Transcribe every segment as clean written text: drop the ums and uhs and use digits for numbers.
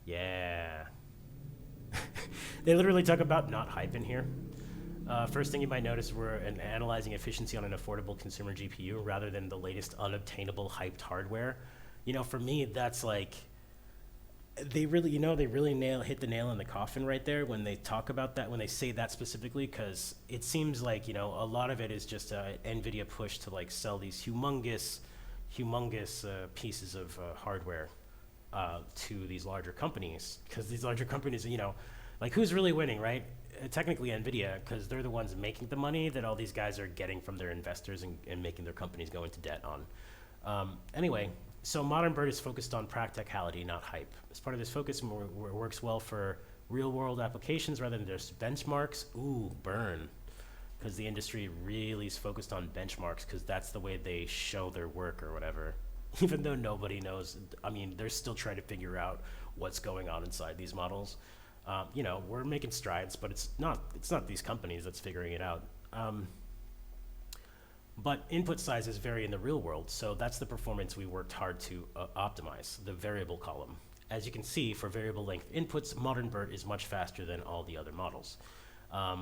Yeah. They literally talk about not hype in here. First thing you might notice, we're analyzing efficiency on an affordable consumer GPU rather than the latest unobtainable hyped hardware. For me, that's like they really hit the nail in the coffin right there when they talk about that, when they say that specifically, because it seems like a lot of it is just a Nvidia push to like sell these humongous pieces of hardware to these larger companies, because these larger companies, like who's really winning, right? Technically Nvidia, because they're the ones making the money that all these guys are getting from their investors and making their companies go into debt on. Anyway, so ModernBERT is focused on practicality, not hype. As part of this focus, it works well for real-world applications rather than just benchmarks. Ooh, burn. Because the industry really is focused on benchmarks, because that's the way they show their work or whatever. Even though nobody knows, I mean, they're still trying to figure out what's going on inside these models. We're making strides, but it's not these companies that's figuring it out. But input sizes vary in the real world, so that's the performance we worked hard to optimize, the variable column. As you can see, for variable length inputs, ModernBERT is much faster than all the other models,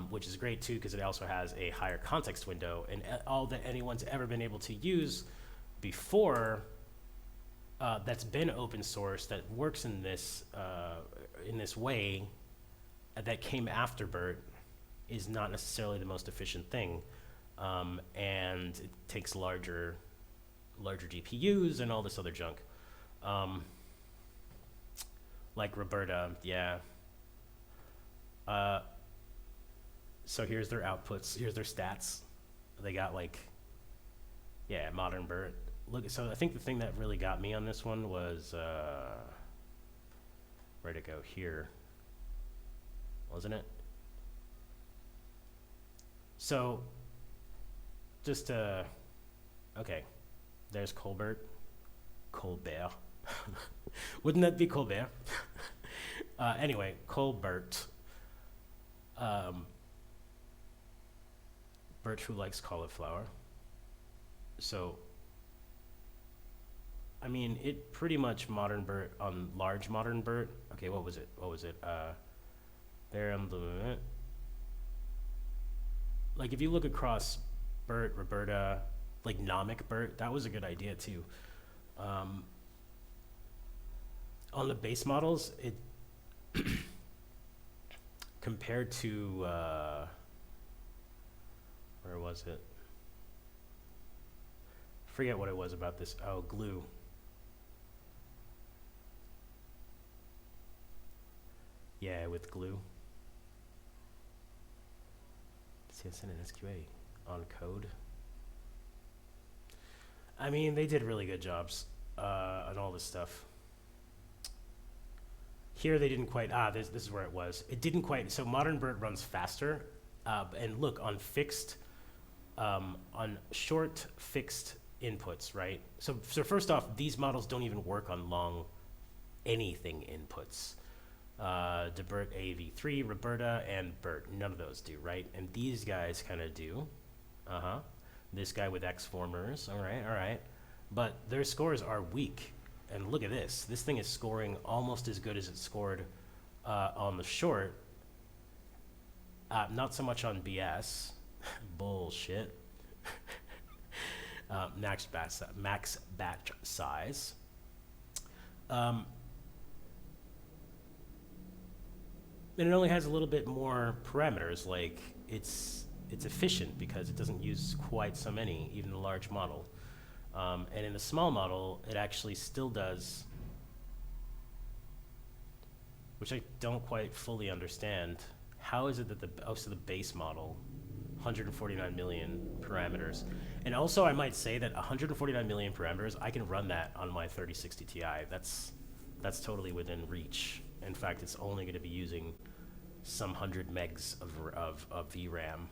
which is great too, because it also has a higher context window, and all that anyone's ever been able to use before that's been open source, that works in this way, that came after BERT, is not necessarily the most efficient thing. And it takes larger GPUs and all this other junk. Like Roberta, yeah. So here's their outputs, here's their stats. They got ModernBERT. Look, so I think the thing that really got me on this one was, where'd it go? Here, wasn't it? So, just okay, there's Colbert. Wouldn't that be Colbert? Anyway, Colbert. Bert who likes cauliflower. So, I mean, it pretty much ModernBERT on large ModernBERT. Okay, what was it? There on the, like if you look across BERT, Roberta, like nomic BERT, that was a good idea too. On the base models, it compared to where was it? Forget what it was about this. Oh, glue. Yeah, with glue. CSN and SQA on code. I mean, they did really good jobs on all this stuff. Here they didn't quite, this is where it was. It didn't quite, so ModernBERT runs faster. And look, on short fixed inputs, right? So first off, these models don't even work on long anything inputs. DeBERT AV3, Roberta, and BERT, none of those do, right? And these guys kind of do. This guy with X-formers, all right. But their scores are weak. And look at this. This thing is scoring almost as good as it scored on the short. Not so much on BS. Bullshit. Max batch size. And it only has a little bit more parameters, like it's efficient because it doesn't use quite so many, even the large model. And in the small model, it actually still does, which I don't quite fully understand. How is it that the base model, 149 million parameters, and also I might say that 149 million parameters, I can run that on my 3060 Ti. That's totally within reach. In fact, it's only going to be using some 100 megs of VRAM.